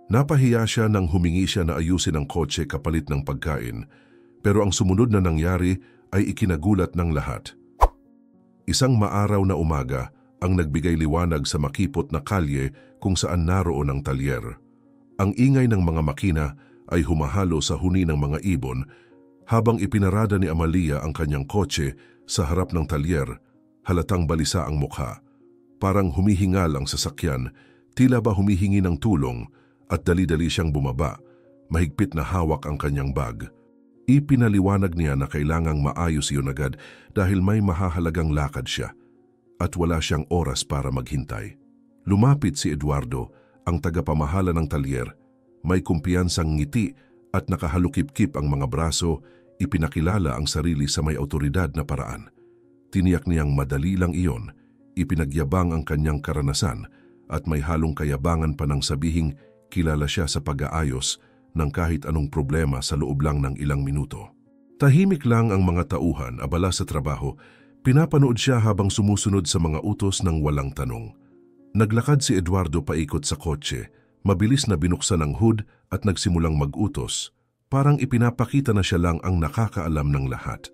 Napahiya siya nang humingi siya na ayusin ang kotse kapalit ng pagkain, pero ang sumunod na nangyari ay ikinagulat ng lahat. Isang maaraw na umaga ang nagbigay liwanag sa makipot na kalye kung saan naroon ang talyer. Ang ingay ng mga makina ay humahalo sa huni ng mga ibon habang ipinarada ni Amalia ang kanyang kotse sa harap ng talyer. Halatang balisa ang mukha. Parang humihingal ang sasakyan, tila ba humihingi ng tulong, at dali-dali siyang bumaba. Mahigpit na hawak ang kanyang bag. Ipinaliwanag niya na kailangang maayos iyon agad dahil may mahahalagang lakad siya at wala siyang oras para maghintay. Lumapit si Eduardo, ang tagapamahala ng talyer. May kumpiyansang ngiti at nakahalukip-kip ang mga braso, ipinakilala ang sarili sa may awtoridad na paraan. Tiniyak niyang madali lang iyon, ipinagyabang ang kanyang karanasan at may halong kayabangan pa ng sabihing kilala siya sa pag-aayos ng kahit anong problema sa loob lang ng ilang minuto. Tahimik lang ang mga tauhan, abala sa trabaho. Pinapanood siya habang sumusunod sa mga utos ng walang tanong. Naglakad si Eduardo paikot sa kotse. Mabilis na binuksan ang hood at nagsimulang mag-utos. Parang ipinapakita na siya lang ang nakakaalam ng lahat.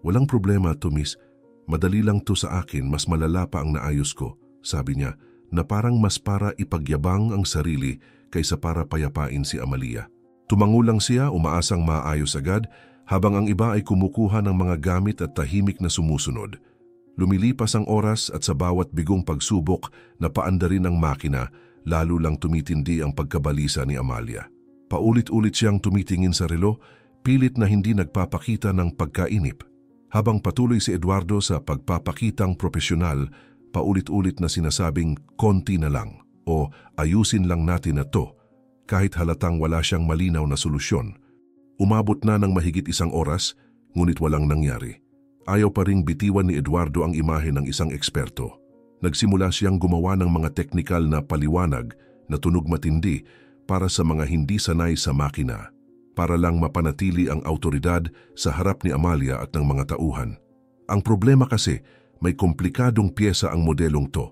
Walang problema to, miss. Madali lang to sa akin, mas malala pa ang naayos ko, sabi niya, na parang mas para ipagyabang ang sarili kaysa para payapain si Amalia. Tumango lang siya, umaasang maayos agad, habang ang iba ay kumukuha ng mga gamit at tahimik na sumusunod. Lumilipas ang oras at sa bawat bigong pagsubok na paandarin ang makina, lalo lang tumitindi ang pagkabalisa ni Amalia. Paulit-ulit siyang tumitingin sa relo, pilit na hindi nagpapakita ng pagkainip. Habang patuloy si Eduardo sa pagpapakitang propesyonal, paulit-ulit na sinasabing konti na lang o ayusin lang natin na to, kahit halatang wala siyang malinaw na solusyon. Umabot na ng mahigit isang oras, ngunit walang nangyari. Ayaw pa ring bitiwan ni Eduardo ang imahe ng isang eksperto. Nagsimula siyang gumawa ng mga teknikal na paliwanag na tunog matindi para sa mga hindi sanay sa makina, para lang mapanatili ang awtoridad sa harap ni Amalia at ng mga tauhan. Ang problema kasi, may komplikadong pyesa ang modelong to,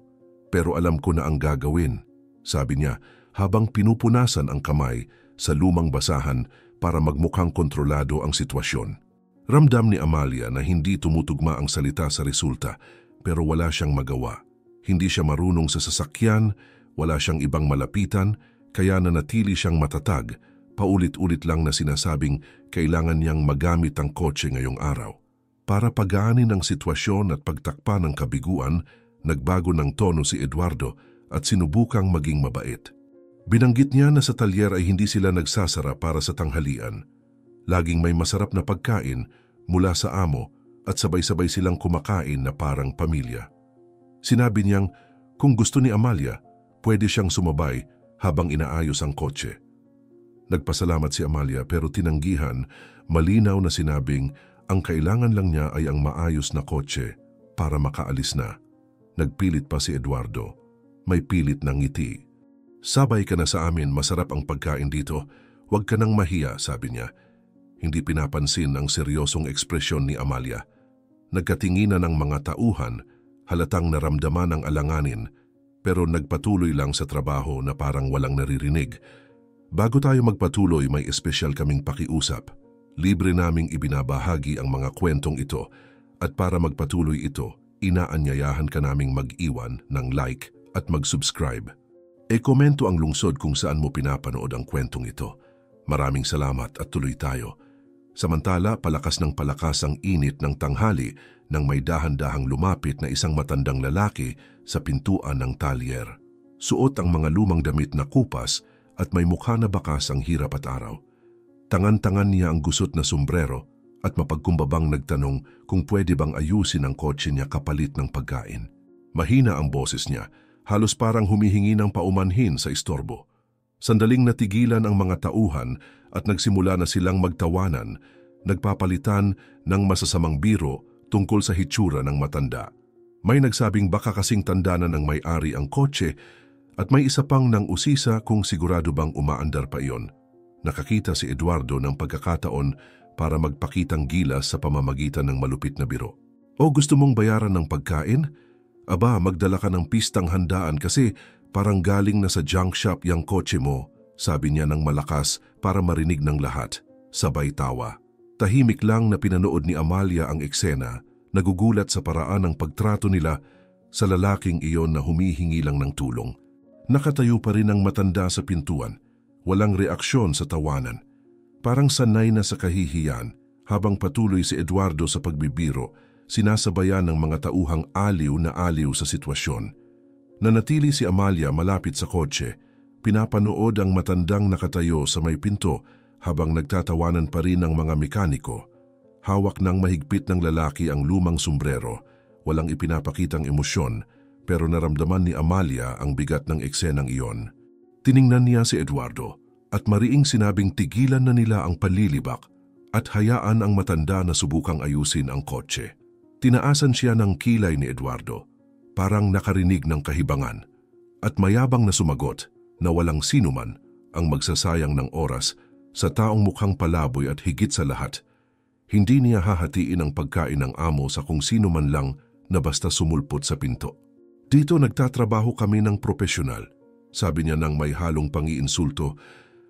pero alam ko na ang gagawin, sabi niya habang pinupunasan ang kamay sa lumang basahan para magmukhang kontrolado ang sitwasyon. Ramdam ni Amalia na hindi tumutugma ang salita sa resulta, pero wala siyang magawa. Hindi siya marunong sa sasakyan, wala siyang ibang malapitan, kaya nanatili siyang matatag. Paulit-ulit lang na sinasabing kailangan niyang magamit ang kotse ngayong araw. Para pagaanin ang sitwasyon at pagtakpan ng kabiguan, nagbago ng tono si Eduardo at sinubukang maging mabait. Binanggit niya na sa talyer ay hindi sila nagsasara para sa tanghalian. Laging may masarap na pagkain mula sa amo at sabay-sabay silang kumakain na parang pamilya. Sinabi niyang kung gusto ni Amalia, pwede siyang sumabay habang inaayos ang kotse. Nagpasalamat si Amalia pero tinanggihan, malinaw na sinabing ang kailangan lang niya ay ang maayos na kotse para makaalis na. Nagpilit pa si Eduardo. May pilit ng ngiti. Sabay ka na sa amin, masarap ang pagkain dito. Huwag ka nang mahiya, sabi niya. Hindi pinapansin ang seryosong ekspresyon ni Amalia. Nagkatinginan ng mga tauhan, halatang naramdaman ang alanganin, pero nagpatuloy lang sa trabaho na parang walang naririnig. Bago tayo magpatuloy, may espesyal kaming pakiusap. Libre naming ibinabahagi ang mga kwentong ito at para magpatuloy ito, inaanyayahan ka naming mag-iwan ng like at mag-subscribe. Komento ang lungsod kung saan mo pinapanood ang kwentong ito. Maraming salamat at tuloy tayo. Samantala, palakas ng palakas ang init ng tanghali nang may dahan-dahang lumapit na isang matandang lalaki sa pintuan ng talyer. Suot ang mga lumang damit na kupas at may mukha na bakas ang hirap at araw. Tangan-tangan niya ang gusot na sombrero at mapagkumbabang nagtanong kung pwede bang ayusin ang kotse niya kapalit ng pagkain. Mahina ang boses niya, halos parang humihingi ng paumanhin sa istorbo. Sandaling natigilan ang mga tauhan at nagsimula na silang magtawanan, nagpapalitan ng masasamang biro tungkol sa hitsura ng matanda. May nagsabing baka kasing tanda na ng may-ari ang kotse at may isa pang nang usisa kung sigurado bang umaandar pa iyon. Nakakita si Eduardo ng pagkakataon para magpakitang gilas sa pamamagitan ng malupit na biro. O gusto mong bayaran ng pagkain? Aba, magdala ka ng pistang handaan kasi parang galing na sa junk shop yang kotse mo, sabi niya ng malakas para marinig ng lahat, sabay tawa. Tahimik lang na pinanood ni Amalia ang eksena, nagugulat sa paraan ng pagtrato nila sa lalaking iyon na humihingi lang ng tulong. Nakatayo pa rin ang matanda sa pintuan, walang reaksyon sa tawanan. Parang sanay na sa kahihiyan, habang patuloy si Eduardo sa pagbibiro, sinasabayan ng mga tauhang aliw na aliw sa sitwasyon. Nanatili si Amalia malapit sa kotse, pinapanood ang matandang nakatayo sa may pinto habang nagtatawanan pa rin ang mga mekaniko. Hawak ng mahigpit ng lalaki ang lumang sombrero, walang ipinapakitang emosyon, pero naramdaman ni Amalia ang bigat ng eksenang iyon. Tiningnan niya si Eduardo at mariing sinabing tigilan na nila ang panlilibak at hayaan ang matanda na subukang ayusin ang kotse. Tinaasan siya ng kilay ni Eduardo, parang nakarinig ng kahibangan, at mayabang na sumagot na walang sinuman ang magsasayang ng oras sa taong mukhang palaboy at higit sa lahat, hindi niya hahatiin ang pagkain ng amo sa kung sino man lang na basta sumulpot sa pinto. Dito nagtatrabaho kami ng propesyonal, sabi niya nang may halong pangiinsulto.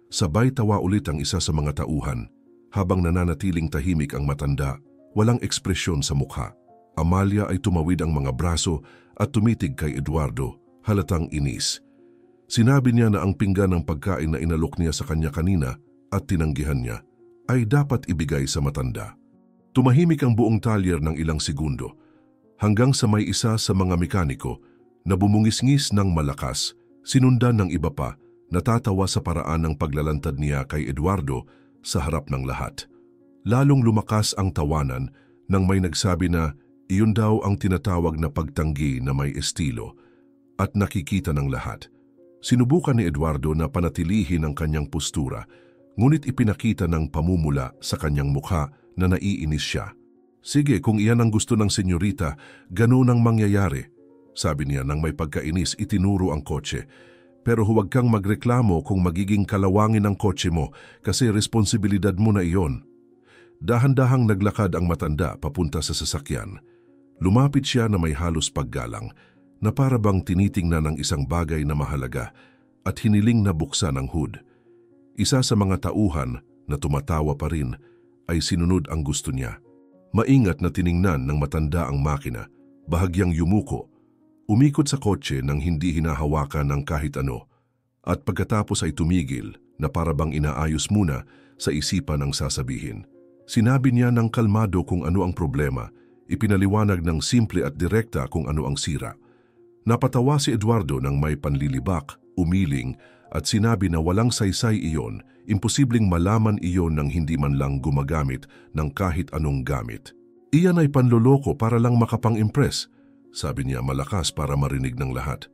Sabay tawa ulit ang isa sa mga tauhan, habang nananatiling tahimik ang matanda, walang ekspresyon sa mukha. Amalia ay tumawid ang mga braso at tumitig kay Eduardo, halatang inis. Sinabi niya na ang pinggan ng pagkain na inalok niya sa kanya kanina at tinanggihan niya ay dapat ibigay sa matanda. Tumahimik ang buong talyer ng ilang segundo, hanggang sa may isa sa mga mekaniko na bumungis-ngis ng malakas, sinundan ng iba pa, natatawa sa paraan ng paglalantad niya kay Eduardo sa harap ng lahat. Lalong lumakas ang tawanan nang may nagsabi na iyon daw ang tinatawag na pagtanggi na may estilo at nakikita ng lahat. Sinubukan ni Eduardo na panatilihin ang kanyang postura, ngunit ipinakita ng pamumula sa kanyang mukha na naiinis siya. Sige, kung iyan ang gusto ng senyorita, ganun ang mangyayari, sabi niya nang may pagkainis itinuro ang kotse. Pero huwag kang magreklamo kung magiging kalawangin ang kotse mo kasi responsibilidad mo na iyon. Dahan-dahang naglakad ang matanda papunta sa sasakyan. Lumapit siya na may halos paggalang na para bang tinitingnan ng isang bagay na mahalaga at hiniling na buksan ang hood. Isa sa mga tauhan na tumatawa pa rin ay sinunod ang gusto niya. Maingat na tiningnan ng matanda ang makina, bahagyang yumuko, umikot sa kotse nang hindi hinahawakan ng kahit ano, at pagkatapos ay tumigil na para bang inaayos muna sa isipan ang sasabihin. Sinabi niya ng kalmado kung ano ang problema, ipinaliwanag ng simple at direkta kung ano ang sira. Napatawa si Eduardo nang may panlilibak, umiling, at sinabi na walang saysay iyon, imposibleng malaman iyon nang hindi man lang gumagamit ng kahit anong gamit. Iyan ay panloloko para lang makapang-impress, sabi niya malakas para marinig ng lahat.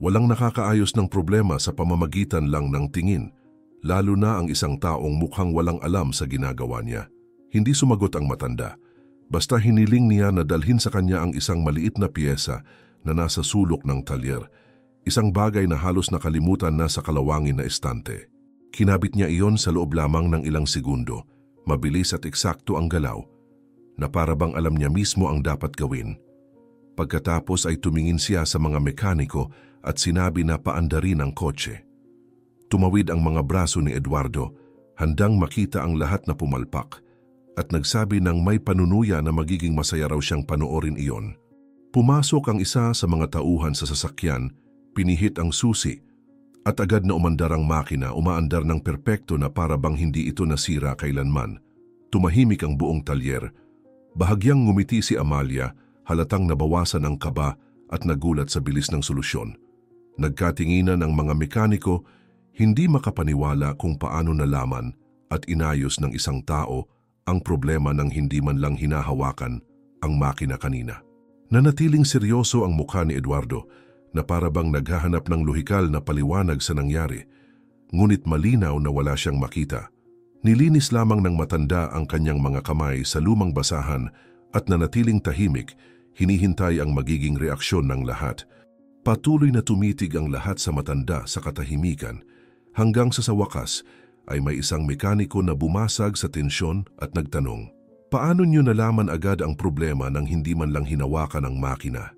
Walang nakakaayos ng problema sa pamamagitan lang ng tingin, lalo na ang isang taong mukhang walang alam sa ginagawa niya. Hindi sumagot ang matanda, basta hiniling niya na dalhin sa kanya ang isang maliit na piyesa na nasa sulok ng talyer, isang bagay na halos nakalimutan na sa kalawangin na estante. Kinabit niya iyon sa loob lamang ng ilang segundo, mabilis at eksakto ang galaw, na para bang alam niya mismo ang dapat gawin. Pagkatapos ay tumingin siya sa mga mekaniko at sinabi na paandarin ang kotse. Tumawid ang mga braso ni Eduardo, handang makita ang lahat na pumalpak, at nagsabi ng may panunuya na magiging masaya raw siyang panoorin iyon. Pumasok ang isa sa mga tauhan sa sasakyan, pinihit ang susi, at agad na umandar ang makina, umaandar ng perpekto na para bang hindi ito nasira kailanman. Tumahimik ang buong talyer. Bahagyang ngumiti si Amalia, halatang nabawasan ang kaba at nagulat sa bilis ng solusyon. Nagkatinginan ang mga mekaniko, hindi makapaniwala kung paano nalaman at inayos ng isang tao ang problema ng hindi man lang hinahawakan ang makina kanina. Nanatiling seryoso ang mukha ni Eduardo na para bang naghahanap ng lohikal na paliwanag sa nangyari, ngunit malinaw na wala siyang makita. Nilinis lamang ng matanda ang kanyang mga kamay sa lumang basahan at nanatiling tahimik, hinihintay ang magiging reaksyon ng lahat. Patuloy na tumitig ang lahat sa matanda sa katahimikan, hanggang sa wakas ay may isang mekaniko na bumasag sa tensyon at nagtanong, "Paano niyo nalaman agad ang problema nang hindi man lang hinawakan ang makina?"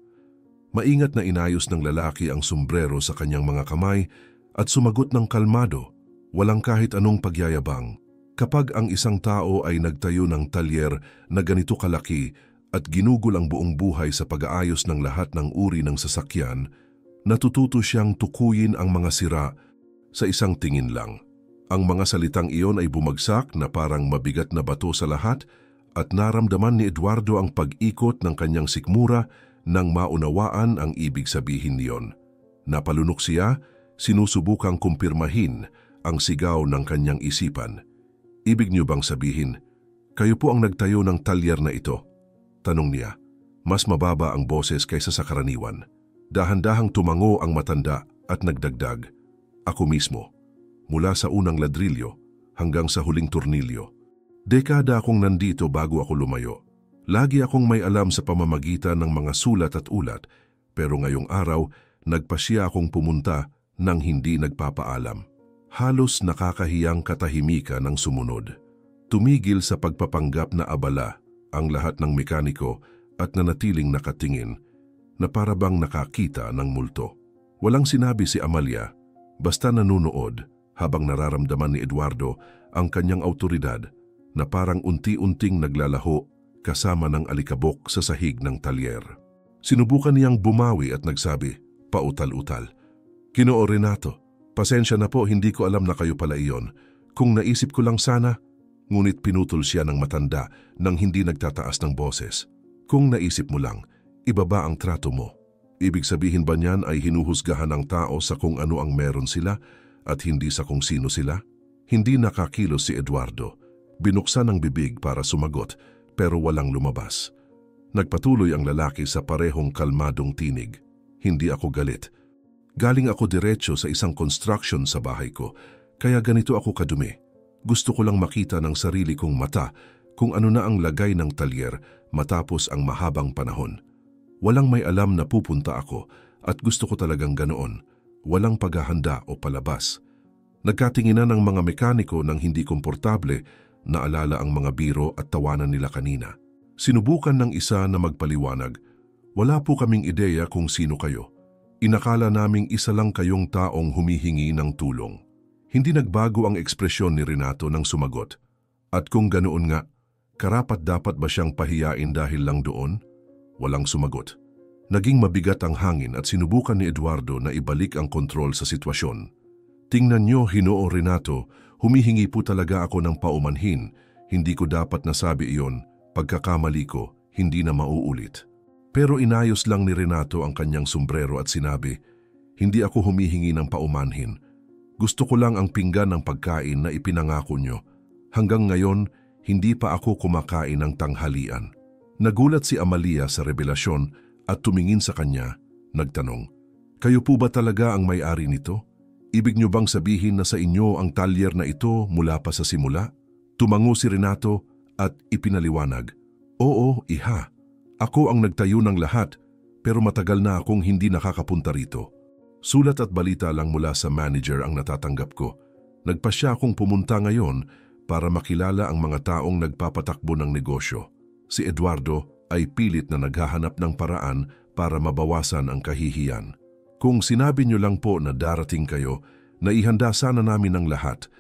Maingat na inayos ng lalaki ang sombrero sa kanyang mga kamay at sumagot ng kalmado, Walang kahit anong pagyayabang. Kapag ang isang tao ay nagtayo ng talyer na ganito kalaki at ginugol ang buong buhay sa pag-aayos ng lahat ng uri ng sasakyan, natututo siyang tukuyin ang mga sira sa isang tingin lang. Ang mga salitang iyon ay bumagsak na parang mabigat na bato sa lahat at naramdaman ni Eduardo ang pag-ikot ng kanyang sikmura nang maunawaan ang ibig sabihin niyon. Napalunok siya, sinusubukang kumpirmahin ang sigaw ng kanyang isipan. Ibig niyo bang sabihin, kayo po ang nagtayo ng talyer na ito? Tanong niya. Mas mababa ang boses kaysa sa karaniwan. Dahan-dahang tumango ang matanda at nagdagdag. Ako mismo. Mula sa unang ladrilyo hanggang sa huling tornilyo. Dekada akong nandito bago ako lumayo. Lagi akong may alam sa pamamagitan ng mga sulat at ulat, pero ngayong araw, nagpasya akong pumunta nang hindi nagpapaalam. Halos nakakahiyang katahimikan ng sumunod. Tumigil sa pagpapanggap na abala ang lahat ng mekaniko at nanatiling nakatingin na parabang nakakita ng multo. Walang sinabi si Amalia, basta nanunood habang nararamdaman ni Eduardo ang kanyang autoridad na parang unti-unting naglalaho kasama ng alikabok sa sahig ng talyer. Sinubukan niyang bumawi at nagsabi, pautal-utal, "Ginoo Renato, pasensya na po, hindi ko alam na kayo pala iyon. Kung naisip ko lang sana," ngunit pinutol siya ng matanda nang hindi nagtataas ng boses. "Kung naisip mo lang, ibaba ang trato mo." Ibig sabihin ba niyan ay hinuhusgahan ng tao sa kung ano ang meron sila at hindi sa kung sino sila? Hindi nakakilos si Eduardo. Binuksan ang bibig para sumagot pero walang lumabas. Nagpatuloy ang lalaki sa parehong kalmadong tinig. "Hindi ako galit. Galing ako diretso sa isang construction sa bahay ko, kaya ganito ako kadumi. Gusto ko lang makita ng sarili kong mata kung ano na ang lagay ng talyer matapos ang mahabang panahon. Walang may alam na pupunta ako at gusto ko talagang ganoon. Walang paghahanda o palabas." Nagkatinginan ng mga mekaniko ng hindi komportable, naalala ang mga biro at tawanan nila kanina. Sinubukan ng isa na magpaliwanag, "Wala po kaming ideya kung sino kayo. Inakala naming isa lang kayong taong humihingi ng tulong." Hindi nagbago ang ekspresyon ni Renato nang sumagot. "At kung ganoon nga, karapat-dapat ba siyang pahiyain dahil lang doon?" Walang sumagot. Naging mabigat ang hangin at sinubukan ni Eduardo na ibalik ang kontrol sa sitwasyon. "Tingnan niyo, Ginoo Renato, humihingi po talaga ako ng paumanhin. Hindi ko dapat nasabi iyon. Pagkakamali ko, hindi na mauulit." Pero inayos lang ni Renato ang kanyang sombrero at sinabi, "Hindi ako humihingi ng paumanhin. Gusto ko lang ang pinggan ng pagkain na ipinangako nyo. Hanggang ngayon, hindi pa ako kumakain ng tanghalian." Nagulat si Amalia sa revelasyon at tumingin sa kanya, nagtanong, "Kayo po ba talaga ang may-ari nito? Ibig nyo bang sabihin na sa inyo ang talyer na ito mula pa sa simula?" Tumango si Renato at ipinaliwanag, "Oo, iha. Ako ang nagtayo ng lahat, pero matagal na akong hindi nakakapunta rito. Sulat at balita lang mula sa manager ang natatanggap ko. Nagpasya akong pumunta ngayon para makilala ang mga taong nagpapatakbo ng negosyo." Si Eduardo ay pilit na naghahanap ng paraan para mabawasan ang kahihiyan. "Kung sinabi niyo lang po na darating kayo, naihanda sana namin ang lahat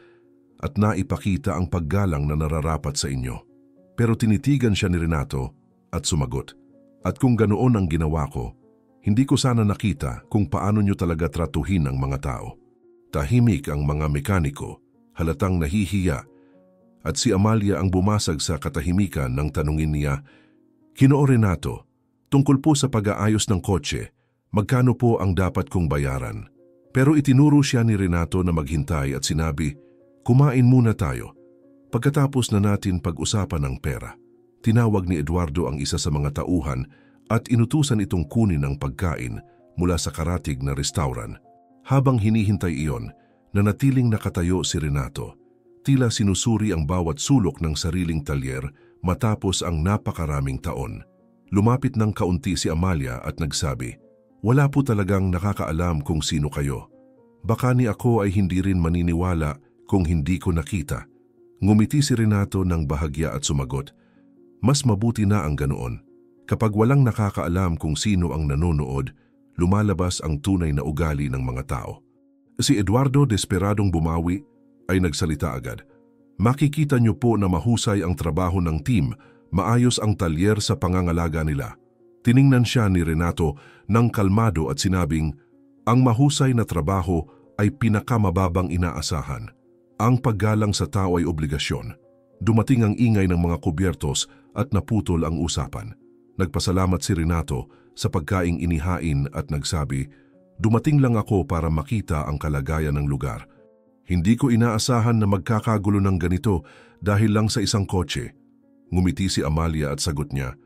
at naipakita ang paggalang na nararapat sa inyo." Pero tinitigan siya ni Renato at sumagot, "At kung ganoon ang ginawa ko, hindi ko sana nakita kung paano niyo talaga tratuhin ang mga tao." Tahimik ang mga mekaniko, halatang nahihiya, at si Amalia ang bumasag sa katahimikan nang tanungin niya, "Ginoo Renato, tungkol po sa pag-aayos ng kotse, magkano po ang dapat kong bayaran?" Pero itinuro siya ni Renato na maghintay at sinabi, "Kumain muna tayo. Pagkatapos na natin pag-usapan ng pera." Tinawag ni Eduardo ang isa sa mga tauhan at inutusan itong kunin ang pagkain mula sa karatig na restauran. Habang hinihintay iyon, nanatiling nakatayo si Renato. Tila sinusuri ang bawat sulok ng sariling talyer matapos ang napakaraming taon. Lumapit ng kaunti si Amalia at nagsabi, "Wala po talagang nakakaalam kung sino kayo. Baka ni ako ay hindi rin maniniwala kung hindi ko nakita." Ngumiti si Renato ng bahagya at sumagot, "Mas mabuti na ang ganoon. Kapag walang nakakaalam kung sino ang nanonood, lumalabas ang tunay na ugali ng mga tao." Si Eduardo desperadong bumawi, ay nagsalita agad. Makikita niyo po na mahusay ang trabaho ng team, maayos ang talyer sa pangangalaga nila. Tiningnan siya ni Renato ng kalmado at sinabing, ang mahusay na trabaho ay pinakamababang inaasahan. Ang paggalang sa tao ay obligasyon. Dumating ang ingay ng mga kubyertos at naputol ang usapan. Nagpasalamat si Renato sa pagkaing inihain at nagsabi, dumating lang ako para makita ang kalagayan ng lugar. Hindi ko inaasahan na magkakagulo ng ganito dahil lang sa isang kotse. Ngumiti si Amalia at sagot niya,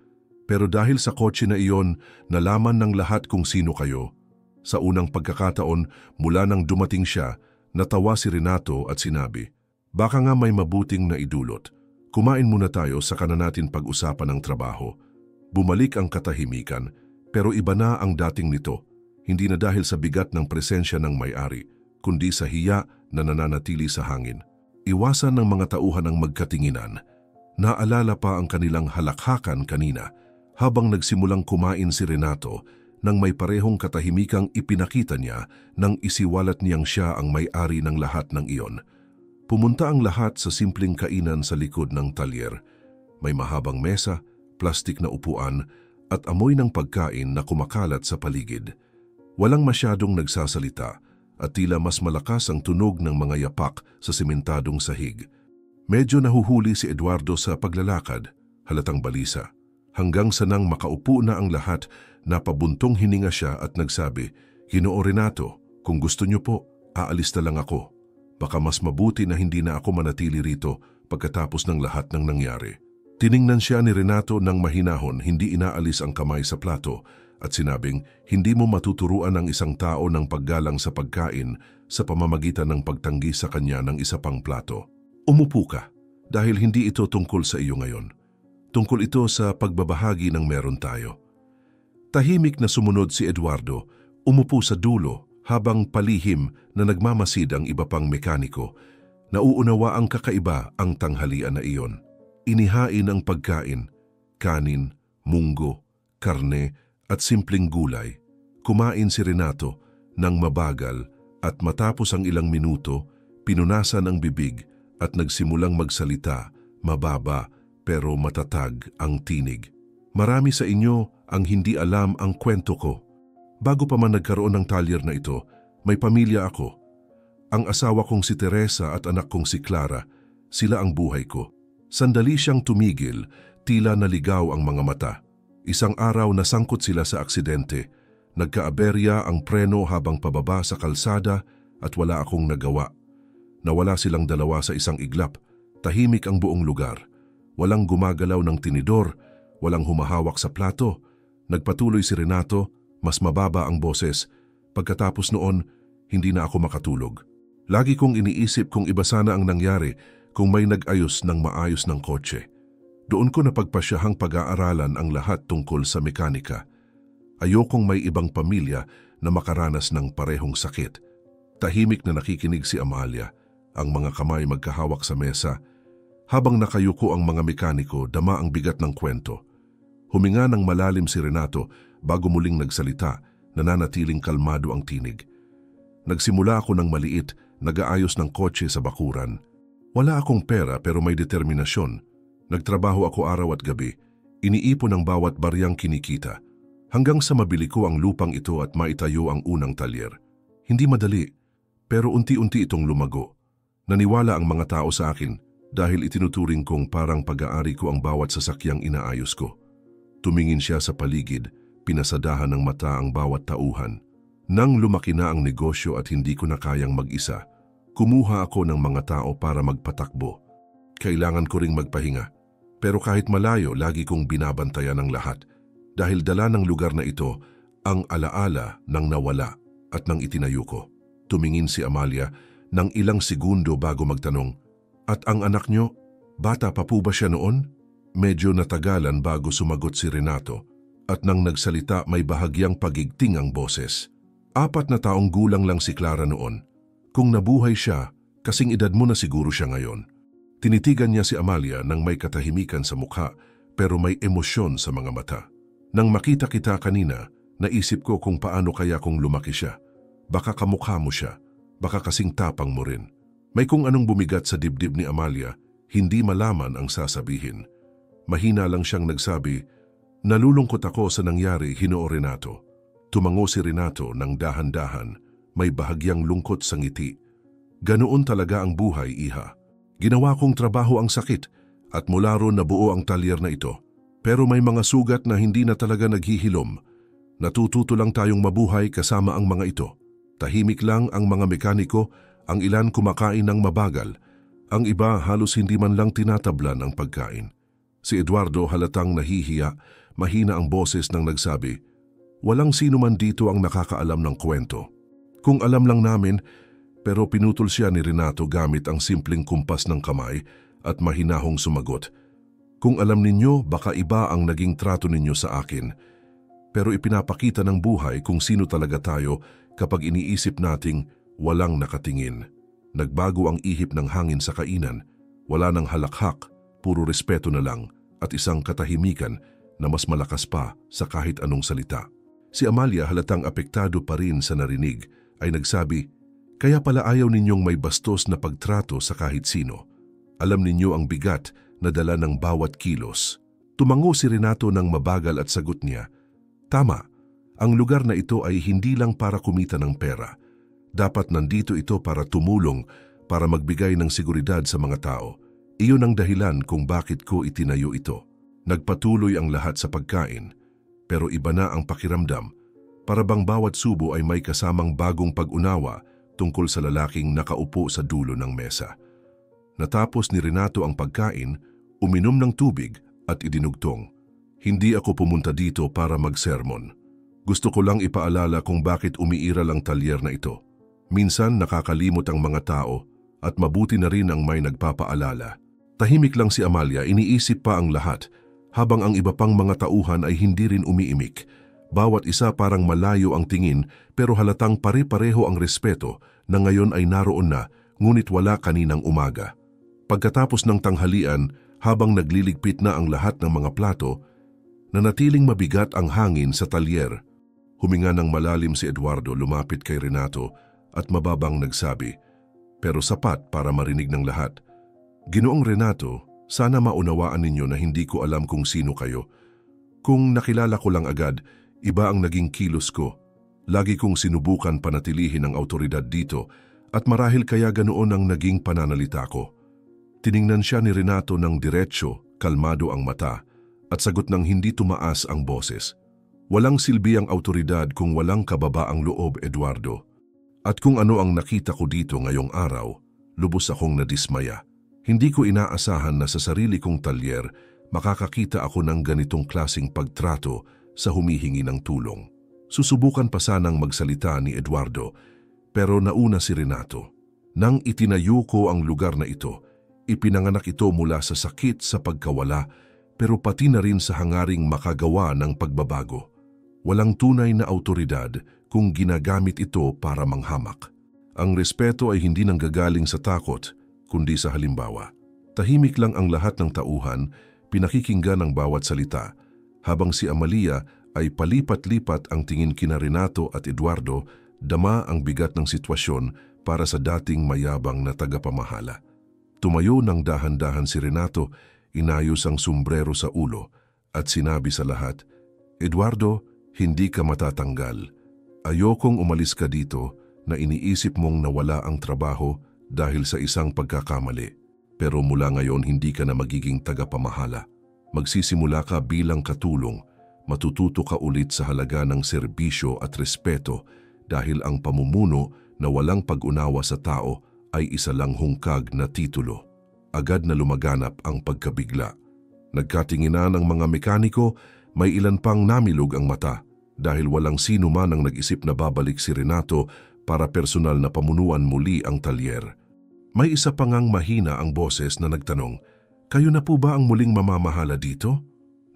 pero dahil sa kotse na iyon, nalaman ng lahat kung sino kayo. Sa unang pagkakataon, mula nang dumating siya, natawa si Renato at sinabi, baka nga may mabuting na idulot. Kumain muna tayo saka na natin pag-usapan ng trabaho. Bumalik ang katahimikan, pero iba na ang dating nito. Hindi na dahil sa bigat ng presensya ng may-ari, kundi sa hiya na nananatili sa hangin. Iwasan ng mga tauhan ang magkatinginan. Naalala pa ang kanilang halakhakan kanina habang nagsimulang kumain si Renato nang may parehong katahimikang ipinakita niya nang isiwalat niyang siya ang may-ari ng lahat ng iyon. Pumunta ang lahat sa simpleng kainan sa likod ng talyer. May mahabang mesa, plastik na upuan at amoy ng pagkain na kumakalat sa paligid. Walang masyadong nagsasalita at tila mas malakas ang tunog ng mga yapak sa simentadong sahig. Medyo nahuhuli si Eduardo sa paglalakad, halatang balisa. Hanggang sa nang makaupo na ang lahat, napabuntong hininga siya at nagsabi, Ginoo Renato, kung gusto niyo po, aalis na lang ako. Baka mas mabuti na hindi na ako manatili rito pagkatapos ng lahat ng nangyari. Tiningnan siya ni Renato ng mahinahon, hindi inaalis ang kamay sa plato at sinabing, hindi mo matuturuan ang isang tao ng paggalang sa pagkain sa pamamagitan ng pagtanggi sa kanya ng isa pang plato. Umupo ka, dahil hindi ito tungkol sa iyo ngayon. Tungkol ito sa pagbabahagi ng meron tayo. Tahimik na sumunod si Eduardo, umupo sa dulo habang palihim na nagmamasid ang iba pang mekaniko. Nauunawa ang kakaiba ang tanghalian na iyon. Inihain ang pagkain, kanin, munggo, karne at simpleng gulay. Kumain si Renato ng mabagal at matapos ang ilang minuto, pinunasan ang bibig at nagsimulang magsalita, mababa pero matatag ang tinig. Marami sa inyo ang hindi alam ang kwento ko. Bago pa man nagkaroon ng talyer na ito, may pamilya ako. Ang asawa kong si Teresa at anak kong si Clara, sila ang buhay ko. Sandali siyang tumigil, tila naligaw ang mga mata. Isang araw nasangkot sila sa aksidente. Nagkaaberya ang preno habang pababa sa kalsada at wala akong nagawa. Nawala silang dalawa sa isang iglap. Tahimik ang buong lugar. Walang gumagalaw ng tinidor, walang humahawak sa plato. Nagpatuloy si Renato, mas mababa ang boses. Pagkatapos noon, hindi na ako makatulog. Lagi kong iniisip kung iba sana ang nangyari kung may nag-ayos ng maayos ng kotse. Doon ko napagpasyahang pag-aaralan ang lahat tungkol sa mekanika. Ayokong may ibang pamilya na makaranas ng parehong sakit. Tahimik na nakikinig si Amalia, ang mga kamay magkahawak sa mesa. Habang nakayuko ang mga mekaniko, dama ang bigat ng kwento. Huminga ng malalim si Renato bago muling nagsalita, nananatiling kalmado ang tinig. Nagsimula ako ng maliit, nag-aayos ng kotse sa bakuran. Wala akong pera pero may determinasyon. Nagtrabaho ako araw at gabi, iniipon ang bawat baryang kinikita, hanggang sa mabili ko ang lupang ito at maitayo ang unang talyer. Hindi madali, pero unti-unti itong lumago. Naniwala ang mga tao sa akin dahil itinuturing kong parang pag-aari ko ang bawat sasakyang inaayos ko. Tumingin siya sa paligid, pinasadahan ng mata ang bawat tauhan. Nang lumaki na ang negosyo at hindi ko na kayang mag-isa, kumuha ako ng mga tao para magpatakbo. Kailangan ko ring magpahinga. Pero kahit malayo, lagi kong binabantayan ang lahat dahil dala ng lugar na ito ang alaala ng nawala at ng itinayo ko. Tumingin si Amalia ng ilang segundo bago magtanong, "At ang anak nyo, bata pa po ba siya noon?" Medyo natagalan bago sumagot si Renato at nang nagsalita may bahagyang pagigting ang boses. 4 na taong gulang lang si Clara noon. Kung nabuhay siya, kasing edad mo na siguro siya ngayon. Tinitigan niya si Amalia nang may katahimikan sa mukha pero may emosyon sa mga mata. Nang makita kita kanina, naisip ko kung paano kaya kung lumaki siya. Baka kamukha mo siya, baka kasing tapang mo rin. May kung anong bumigat sa dibdib ni Amalia, hindi malaman ang sasabihin. Mahina lang siyang nagsabi, "Nalulungkot ako sa nangyari, Hinoo Renato." Tumango si Renato ng dahan-dahan, may bahagyang lungkot sa ngiti. "Ganoon talaga ang buhay, iha. Ginawa kong trabaho ang sakit at mula ron nabuo ang talyer na ito. Pero may mga sugat na hindi na talaga naghihilom. Natututo lang tayong mabuhay kasama ang mga ito. Tahimik lang ang mga mekaniko, ang ilan kumakain ng mabagal. Ang iba halos hindi man lang tinatablan ang pagkain." Si Eduardo halatang nahihiya, mahina ang boses nang nagsabi, "Walang sino man dito ang nakakaalam ng kwento. Kung alam lang namin," pero pinutol siya ni Renato gamit ang simpleng kumpas ng kamay at mahinahong sumagot, "Kung alam ninyo, baka iba ang naging trato ninyo sa akin. Pero ipinapakita ng buhay kung sino talaga tayo kapag iniisip nating walang nakatingin. Nagbago ang ihip ng hangin sa kainan, wala nang halakhak, puro respeto na lang at isang katahimikan na mas malakas pa sa kahit anong salita." Si Amalia halatang apektado pa rin sa narinig ay nagsabi, "Kaya pala ayaw ninyong may bastos na pagtrato sa kahit sino. Alam ninyo ang bigat na dala ng bawat kilos." Tumango si Renato ng mabagal at sagot niya, "Tama, ang lugar na ito ay hindi lang para kumita ng pera. Dapat nandito ito para tumulong, para magbigay ng seguridad sa mga tao. Iyon ang dahilan kung bakit ko itinayo ito." Nagpatuloy ang lahat sa pagkain, pero iba na ang pakiramdam. Para bang bawat subo ay may kasamang bagong pag-unawa tungkol sa lalaking nakaupo sa dulo ng mesa. Natapos ni Renato ang pagkain, uminom ng tubig at idinugtong, "Hindi ako pumunta dito para magsermon. Gusto ko lang ipaalala kung bakit umiiral ang talyer na ito. Minsan nakakalimot ang mga tao at mabuti na rin ang may nagpapaalala." Tahimik lang si Amalia, iniisip pa ang lahat, habang ang iba pang mga tauhan ay hindi rin umiimik. Bawat isa parang malayo ang tingin pero halatang pare-pareho ang respeto na ngayon ay naroon na, ngunit wala kaninang umaga. Pagkatapos ng tanghalian, habang nagliligpit na ang lahat ng mga plato, nanatiling mabigat ang hangin sa talyer. Huminga ng malalim si Eduardo, lumapit kay Renato at mababang nagsabi, pero sapat para marinig ng lahat, "Ginoong Renato, sana maunawaan ninyo na hindi ko alam kung sino kayo. Kung nakilala ko lang agad, iba ang naging kilos ko. Lagi kong sinubukan panatilihin ang autoridad dito at marahil kaya ganoon ang naging pananalita ko." Tiningnan siya ni Renato ng diretsyo, kalmado ang mata, at sagot ng hindi tumaas ang boses, "Walang silbi ang autoridad kung walang kababaang loob, Eduardo. At kung ano ang nakita ko dito ngayong araw, lubos akong nadismaya. Hindi ko inaasahan na sa sarili kong talyer makakakita ako ng ganitong klasing pagtrato sa humihingi ng tulong." Susubukan pa sanang magsalita ni Eduardo, pero nauna si Renato. "Nang itinayo ko ang lugar na ito, ipinanganak ito mula sa sakit sa pagkawala, pero pati na rin sa hangaring makagawa ng pagbabago. Walang tunay na autoridad kung ginagamit ito para manghamak. Ang respeto ay hindi nanggagaling sa takot, kundi sa halimbawa." Tahimik lang ang lahat ng tauhan, pinakikinggan ang bawat salita, habang si Amalia ay palipat-lipat ang tingin kina Renato at Eduardo, dama ang bigat ng sitwasyon para sa dating mayabang na tagapamahala. Tumayo ng dahan-dahan si Renato, inayos ang sombrero sa ulo at sinabi sa lahat, "Eduardo, hindi ka matatanggal. Ayokong umalis ka dito na iniisip mong nawala ang trabaho dahil sa isang pagkakamali. Pero mula ngayon hindi ka na magiging tagapamahala. Magsisimula ka bilang katulong, matututo ka ulit sa halaga ng serbisyo at respeto dahil ang pamumuno na walang pag-unawa sa tao ay isa lang hungkag na titulo." Agad na lumaganap ang pagkabigla. Nagkatinginan ang mga mekaniko, may ilan pang namilog ang mata dahil walang sino man ang nag-isip na babalik si Renato para personal na pamunuan muli ang talyer. May isa pa ngang mahina ang boses na nagtanong, "Kayo na po ba ang muling mamamahala dito?"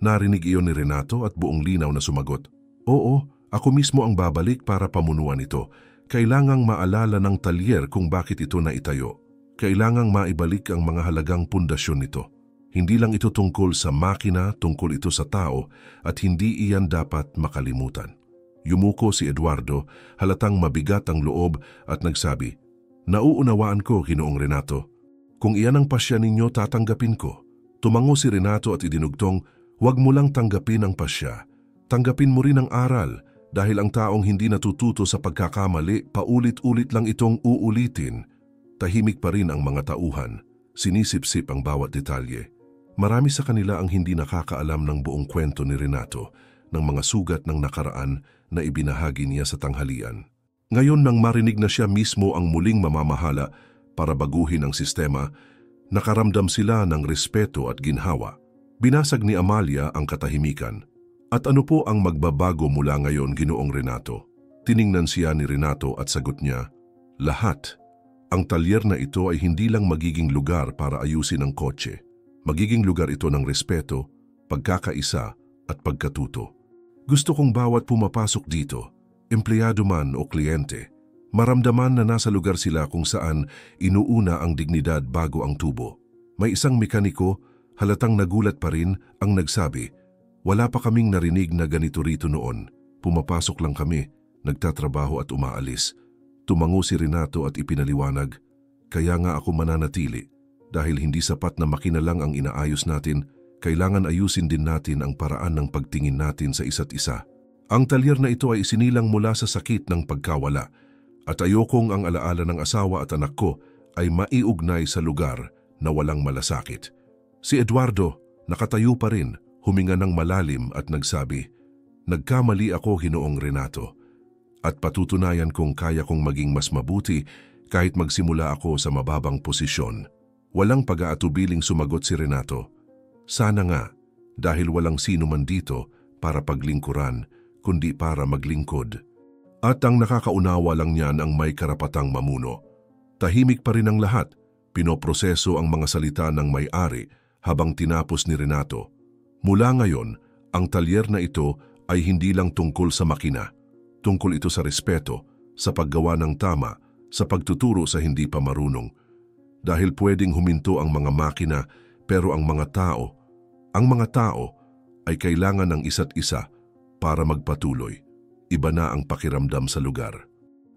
Narinig iyon ni Renato at buong linaw na sumagot, "Oo, ako mismo ang babalik para pamunuan ito. Kailangang maalala ng talyer kung bakit ito naitayo. Kailangang maibalik ang mga halagang pundasyon nito. Hindi lang ito tungkol sa makina, tungkol ito sa tao at hindi iyan dapat makalimutan." Yumuko si Eduardo, halatang mabigat ang loob at nagsabi, Nauunawaan ko, Ginoong Renato. Kung iyan ang pasya ninyo, tatanggapin ko. Tumango si Renato at idinugtong, huwag mo lang tanggapin ang pasya. Tanggapin mo rin ang aral dahil ang taong hindi natututo sa pagkakamali, paulit-ulit lang itong uulitin. Tahimik pa rin ang mga tauhan. Sinisip-sip ang bawat detalye. Marami sa kanila ang hindi nakakaalam ng buong kwento ni Renato, ng mga sugat ng nakaraan na ibinahagi niya sa tanghalian. Ngayon nang marinig na siya mismo ang muling mamamahala para baguhin ang sistema, nakaramdam sila ng respeto at ginhawa. Binasag ni Amalia ang katahimikan. At ano po ang magbabago mula ngayon, Ginoong Renato? Tiningnan siya ni Renato at sagot niya, lahat. Ang talyer na ito ay hindi lang magiging lugar para ayusin ang kotse. Magiging lugar ito ng respeto, pagkakaisa at pagkatuto. Gusto kong bawat pumapasok dito, empleyado man o kliyente, maramdaman na nasa lugar sila kung saan inuuna ang dignidad bago ang tubo. May isang mekaniko, halatang nagulat pa rin, ang nagsabi, wala pa kaming narinig na ganito rito noon. Pumapasok lang kami, nagtatrabaho at umaalis. Tumango si Renato at ipinaliwanag, kaya nga ako mananatili. Dahil hindi sapat na makina lang ang inaayos natin, kailangan ayusin din natin ang paraan ng pagtingin natin sa isa't isa. Ang talyer na ito ay isinilang mula sa sakit ng pagkawala at ayokong ang alaala ng asawa at anak ko ay maiugnay sa lugar na walang malasakit. Si Eduardo, nakatayo pa rin, huminga ng malalim at nagsabi, nagkamali ako, Ginoong Renato, at patutunayan kong kaya kong maging mas mabuti kahit magsimula ako sa mababang posisyon. Walang pag-aatubiling sumagot si Renato. Sana nga, dahil walang sino man dito para paglingkuran, kundi para maglingkod. At ang nakakaunawa lang niyan ang may karapatang mamuno. Tahimik pa rin ang lahat, pinoproseso ang mga salita ng may-ari habang tinapos ni Renato. Mula ngayon, ang talyer na ito ay hindi lang tungkol sa makina. Tungkol ito sa respeto, sa paggawa ng tama, sa pagtuturo sa hindi pa marunong. Dahil pwedeng huminto ang mga makina, pero ang mga tao ay kailangan ng isa't isa para magpatuloy. Iba na ang pakiramdam sa lugar.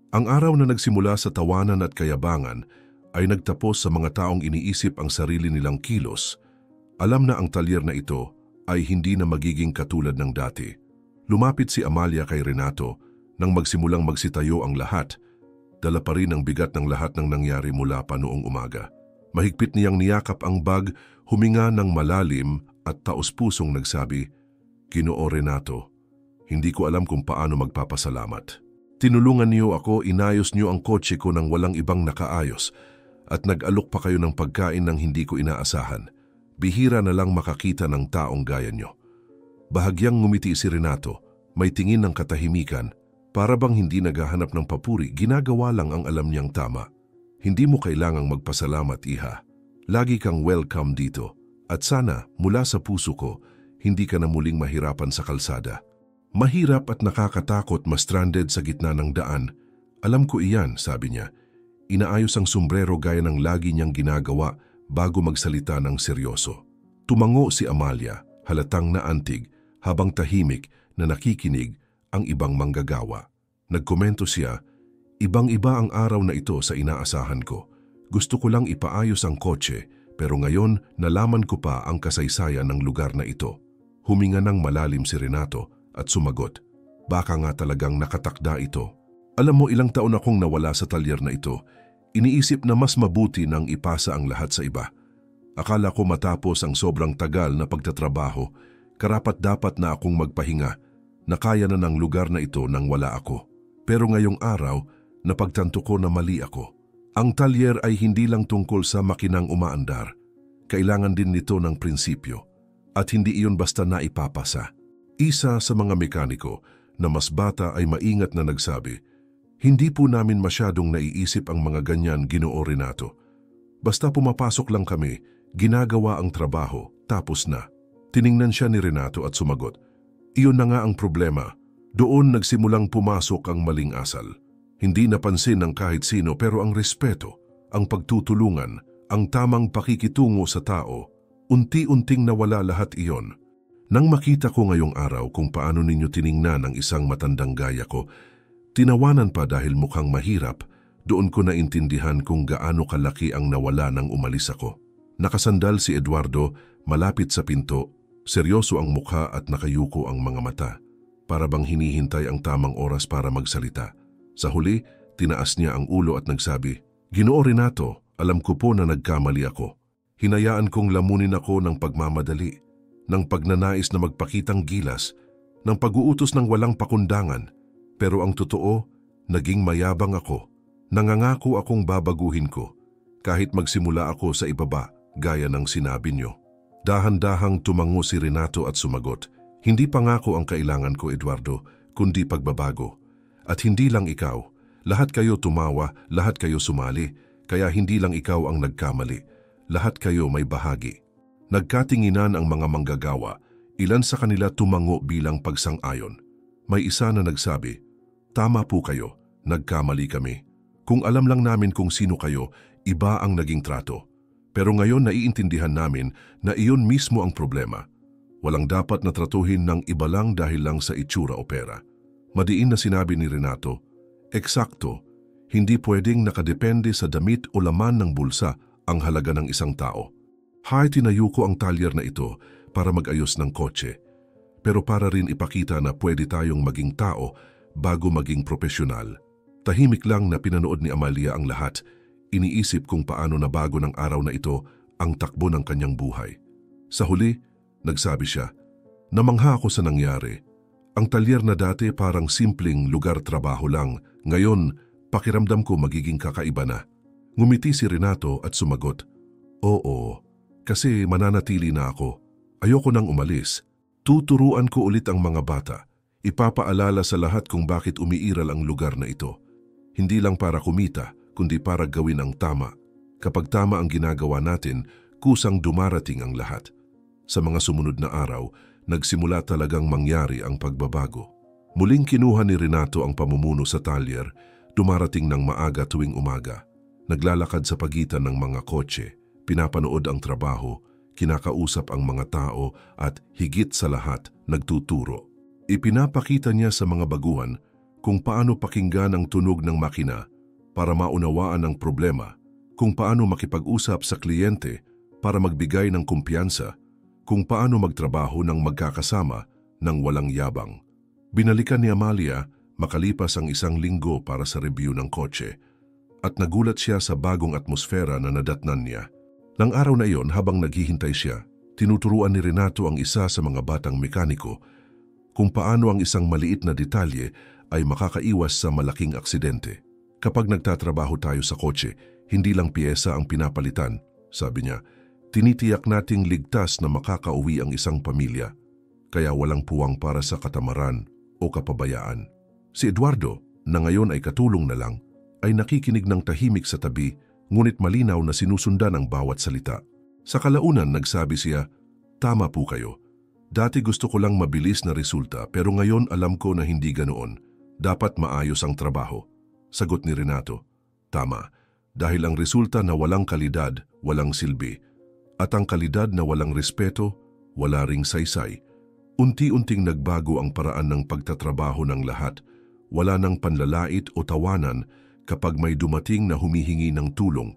Ang araw na nagsimula sa tawanan at kayabangan ay nagtapos sa mga taong iniisip ang sarili nilang kilos. Alam na ang talyer na ito ay hindi na magiging katulad ng dati. Lumapit si Amalia kay Renato nang magsimulang magsitayo ang lahat. Dala pa rin ang bigat ng lahat ng nangyari mula pa noong umaga. Mahigpit niyang niyakap ang bag, huminga ng malalim at taos-pusong nagsabi, Ginoo Renato, hindi ko alam kung paano magpapasalamat. Tinulungan niyo ako, inayos niyo ang kotse ko nang walang ibang nakaayos at nag-alok pa kayo ng pagkain nang hindi ko inaasahan. Bihira na lang makakita ng taong gaya niyo. Bahagyang ngumiti si Renato, may tingin ng katahimikan, para bang hindi naghahanap ng papuri, ginagawa lang ang alam niyang tama. Hindi mo kailangang magpasalamat, iha. Lagi kang welcome dito at sana mula sa puso ko, hindi ka na muling mahirapan sa kalsada. Mahirap at nakakatakot ma-stranded sa gitna ng daan. Alam ko iyan, sabi niya. Inaayos ang sombrero gaya ng lagi niyang ginagawa bago magsalita ng seryoso. Tumango si Amalia, halatang naantig, habang tahimik na nakikinig ang ibang manggagawa. Nagkomento siya, ibang-iba ang araw na ito sa inaasahan ko. Gusto ko lang ipaayos ang kotse, pero ngayon nalaman ko pa ang kasaysayan ng lugar na ito. Huminga ng malalim si Renato at sumagot, baka nga talagang nakatakda ito. Alam mo, ilang taon akong nawala sa talyer na ito. Iniisip na mas mabuti nang ipasa ang lahat sa iba. Akala ko matapos ang sobrang tagal na pagtatrabaho, karapat-dapat na akong magpahinga, na kaya na ng lugar na ito nang wala ako. Pero ngayong araw, napagtanto ko na mali ako. Ang talyer ay hindi lang tungkol sa makinang umaandar. Kailangan din nito ng prinsipyo. At hindi iyon basta naipapasa. Isa sa mga mekaniko na mas bata ay maingat na nagsabi, hindi po namin masyadong naiisip ang mga ganyan, Ginoo Renato. Basta pumapasok lang kami, ginagawa ang trabaho, tapos na. Tiningnan siya ni Renato at sumagot, iyon na nga ang problema. Doon nagsimulang pumasok ang maling asal. Hindi napansin ng kahit sino, pero ang respeto, ang pagtutulungan, ang tamang pakikitungo sa tao, unti-unting nawala lahat iyon. Nang makita ko ngayong araw kung paano ninyo tiningnan ang isang matandang gaya ko, tinawanan pa dahil mukhang mahirap, Doon ko naintindihan kung gaano kalaki ang nawala nang umalis ako. Nakasandal si Eduardo malapit sa pinto, seryoso ang mukha at nakayuko ang mga mata. Para bang hinihintay ang tamang oras para magsalita. Sa huli, tinaas niya ang ulo at nagsabi, "Ginoo Renato, alam ko po na nagkamali ako. Hinayaan kong lamunin ako ng pagmamadali, ng pagnanais na magpakitang gilas, ng pag-uutos ng walang pakundangan. Pero ang totoo, naging mayabang ako. Nangangako akong babaguhin ko, kahit magsimula ako sa ibaba, gaya ng sinabi niyo." Dahan-dahang tumango si Renato at sumagot, "Hindi pangako ang kailangan ko, Eduardo, kundi pagbabago. At hindi lang ikaw, lahat kayo tumawa, lahat kayo sumali, kaya hindi lang ikaw ang nagkamali. Lahat kayo may bahagi." Nagkatinginan ang mga manggagawa, ilan sa kanila tumango bilang pagsang-ayon. May isa na nagsabi, "Tama po kayo, nagkamali kami. Kung alam lang namin kung sino kayo, iba ang naging trato. Pero ngayon naiintindihan namin na iyon mismo ang problema. Walang dapat na tratuhin ng iba lang dahil lang sa itsura o pera." Madiin na sinabi ni Renato, "Eksakto, hindi pwedeng nakadepende sa damit o laman ng bulsa ang halaga ng isang tao." Tinayo ko ang talyer na ito para mag-ayos ng kotse, pero para rin ipakita na pwede tayong maging tao bago maging profesional. Tahimik lang na pinanood ni Amalia ang lahat. Iniisip kung paano nabago ng araw na ito ang takbo ng kanyang buhay. Sa huli, nagsabi siya, "Namangha ako sa nangyari. Ang talyer na dati parang simpleng lugar trabaho lang, ngayon pakiramdam ko magiging kakaiba na." Ngumiti si Renato at sumagot, "Oo, kasi mananatili na ako. Ayoko nang umalis. Tuturuan ko ulit ang mga bata. Ipapaalala sa lahat kung bakit umiiral ang lugar na ito. Hindi lang para kumita, kundi para gawin ang tama. Kapag tama ang ginagawa natin, kusang dumarating ang lahat." Sa mga sumunod na araw, nagsimula talagang mangyari ang pagbabago. Muling kinuha ni Renato ang pamumuno sa talyer, dumarating ng maaga tuwing umaga. Naglalakad sa pagitan ng mga kotse, pinapanood ang trabaho, kinakausap ang mga tao at higit sa lahat, nagtuturo. Ipinapakita niya sa mga baguhan kung paano pakinggan ang tunog ng makina para maunawaan ang problema, kung paano makipag-usap sa kliyente para magbigay ng kumpiyansa, kung paano magtrabaho ng magkakasama ng walang yabang. Binalikan ni Amalia makalipas ang 1 linggo para sa review ng kotse at nagulat siya sa bagong atmosfera na nadatnan niya. Nang araw na iyon, habang naghihintay siya, tinuturuan ni Renato ang isa sa mga batang mekaniko kung paano ang isang maliit na detalye ay makakaiwas sa malaking aksidente. "Kapag nagtatrabaho tayo sa kotse, hindi lang piyesa ang pinapalitan," sabi niya. "Tinitiyak nating ligtas na makakauwi ang isang pamilya, kaya walang puwang para sa katamaran o kapabayaan." Si Eduardo, na ngayon ay katulong na lang, ay nakikinig ng tahimik sa tabi, ngunit malinaw na sinusundan ang bawat salita. Sa kalaunan, nagsabi siya, "Tama po kayo. Dati gusto ko lang mabilis na resulta, pero ngayon alam ko na hindi ganoon. Dapat maayos ang trabaho." Sagot ni Renato, "Tama, dahil ang resulta na walang kalidad, walang silbi. At ang kalidad na walang respeto, wala ring saysay." Unti-unting nagbago ang paraan ng pagtatrabaho ng lahat. Wala nang panlalait o tawanan kapag may dumating na humihingi ng tulong.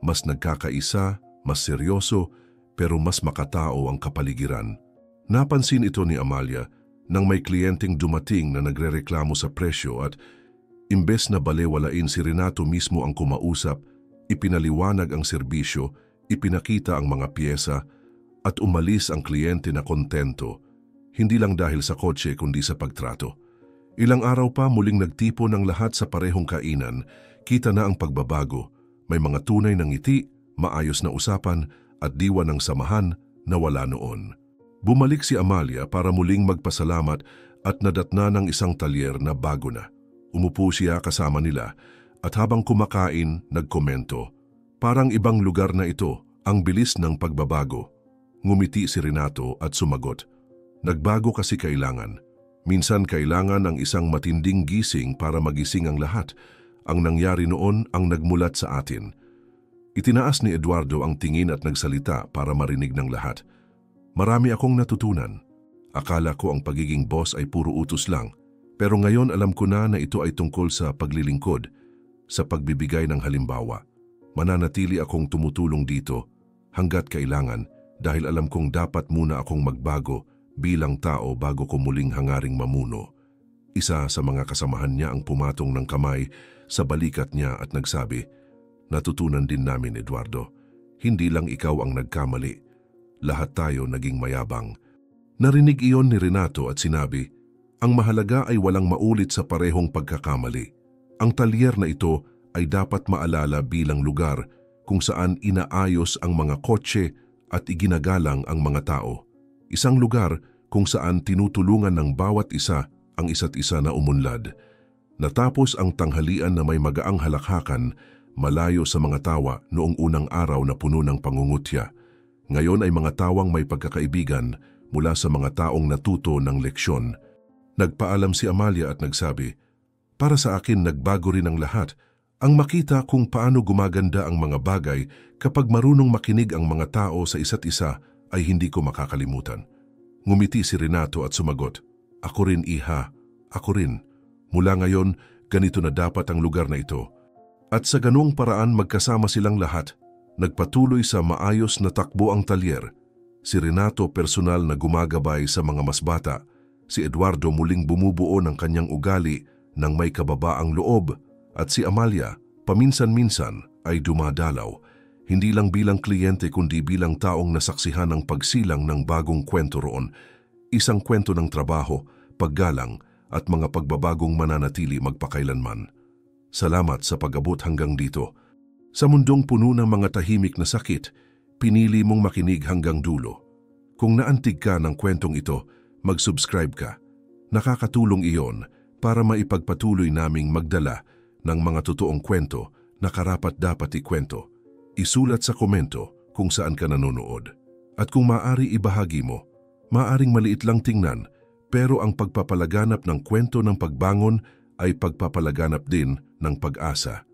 Mas nagkakaisa, mas seryoso, pero mas makatao ang kapaligiran. Napansin ito ni Amalia nang may kliyenteng dumating na nagrereklamo sa presyo at imbes na balewalain, si Renato mismo ang kumausap, ipinaliwanag ang serbisyo, ipinakita ang mga piyesa at umalis ang kliyente na kontento, hindi lang dahil sa kotse kundi sa pagtrato. Ilang araw pa muling nagtipo ng lahat sa parehong kainan, kita na ang pagbabago, may mga tunay ng ngiti, maayos na usapan at diwa ng samahan na wala noon. Bumalik si Amalia para muling magpasalamat at nadatna ng isang talyer na bago na. Umupo siya kasama nila at habang kumakain, nagkomento, "Parang ibang lugar na ito, ang bilis ng pagbabago." Ngumiti si Renato at sumagot, "Nagbago kasi kailangan. Minsan kailangan ang isang matinding gising para magising ang lahat. Ang nangyari noon ang nagmulat sa atin." Itinaas ni Eduardo ang tingin at nagsalita para marinig ng lahat. "Marami akong natutunan. Akala ko ang pagiging boss ay puro utos lang. Pero ngayon alam ko na ito ay tungkol sa paglilingkod, sa pagbibigay ng halimbawa. Mananatili akong tumutulong dito hanggat kailangan dahil alam kong dapat muna akong magbago bilang tao bago ko muling hangaring mamuno. Isa sa mga kasamahan niya ang pumatong ng kamay sa balikat niya at nagsabi, "Natutunan din namin, Eduardo. Hindi lang ikaw ang nagkamali. Lahat tayo naging mayabang." Narinig iyon ni Renato at sinabi, "Ang mahalaga ay walang maulit sa parehong pagkakamali. Ang talyer na ito ay dapat maalala bilang lugar kung saan inaayos ang mga kotse at iginagalang ang mga tao. Isang lugar kung saan tinutulungan ng bawat isa ang isa't isa na umunlad." Natapos ang tanghalian na may magaang halakhakan malayo sa mga tawa noong unang araw na puno ng pangungutya. Ngayon ay mga tawang may pagkakaibigan mula sa mga taong natuto ng leksyon. Nagpaalam si Amalia at nagsabi, "Para sa akin nagbago rin ang lahat. Ang makita kung paano gumaganda ang mga bagay kapag marunong makinig ang mga tao sa isa't isa ay hindi ko makakalimutan." Ngumiti si Renato at sumagot, "Ako rin, iha. Ako rin. Mula ngayon, ganito na dapat ang lugar na ito." At sa ganung paraan magkasama silang lahat. Nagpatuloy sa maayos na takbo ang talyer. Si Renato personal na gumagabay sa mga mas bata. Si Eduardo muling bumubuo ng kanyang ugali ng may kababaang loob. At si Amalia, paminsan-minsan ay dumadalaw. Hindi lang bilang kliyente kundi bilang taong nasaksihan ng pagsilang ng bagong kwento roon. Isang kwento ng trabaho, paggalang at mga pagbabagong mananatili magpakailanman. Salamat sa pag-abot hanggang dito. Sa mundong puno ng mga tahimik na sakit, pinili mong makinig hanggang dulo. Kung naantig ka ng kwentong ito, mag-subscribe ka. Nakakatulong iyon para maipagpatuloy naming magdala ng mga totoong kwento na karapat-dapat ikwento. Isulat sa komento kung saan ka nanonood. At kung maaari ibahagi mo, maaring maliit lang tingnan, pero ang pagpapalaganap ng kwento ng pagbangon ay pagpapalaganap din ng pag-asa.